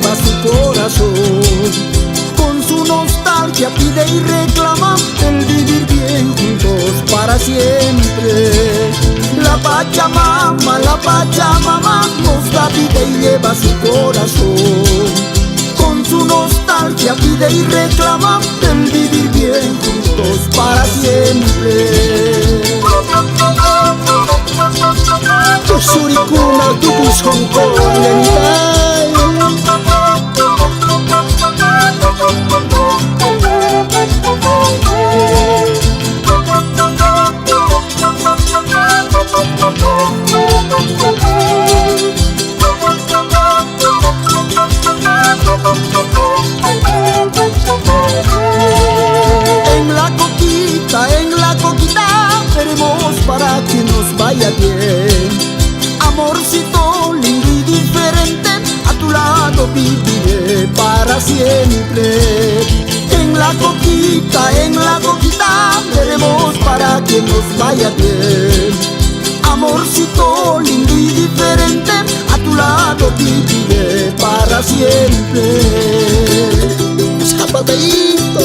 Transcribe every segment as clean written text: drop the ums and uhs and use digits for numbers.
lleva su corazón. Con su nostalgia pide y reclama el vivir bien juntos para siempre. La Pachamama nos da vida y lleva su corazón. Con su nostalgia pide y reclama el vivir bien juntos para siempre. Tu surikuna, tu kushonko, lenitay. En la coquita, veremos para que nos vaya bien. Amorcito lindo y diferente, a tu lado viviré para siempre. En la coquita, veremos para que nos vaya bien. Amorcito lindo y diferente, a tu lado viviré para siempre. Zapateito.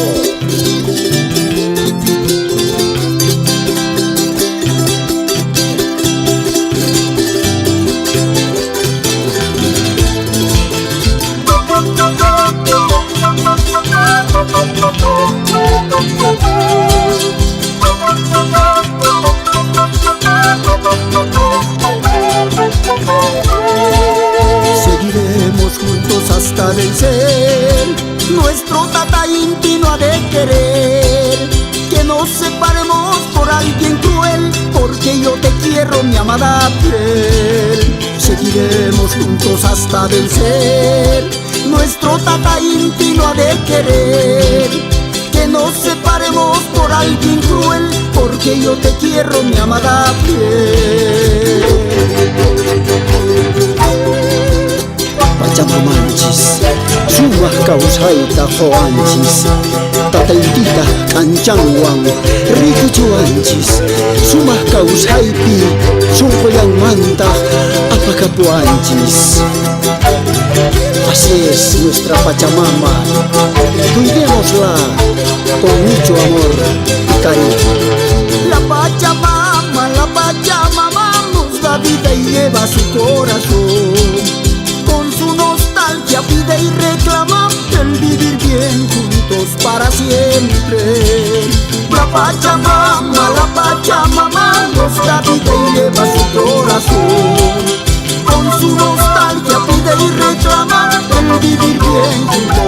Seguiremos juntos hasta vencer. Nuestro tata Inti no ha de querer que nos separemos por alguien cruel, porque yo te quiero, mi amada piel. Seguiremos juntos hasta vencer. Nuestro tata Inti no ha de querer que nos separemos por alguien cruel, porque yo te quiero, mi amada piel. Pachamamanchis, sumah kawsayta qowanchis, tataytita k'anchanwan rikuchuwanchis. Sumah kawsaypi sunqullanmanta apakapuanchis. Así es nuestra Pachamama, cuidémosla con mucho amor y cariño. La Pachamama nos da vida y lleva su corazón. Con su nostalgia pide y reclama el vivir bien juntos para siempre. La Pachamama nos da vida y lleva su corazón. Con su nostalgia pide y reclama el vivir bien juntos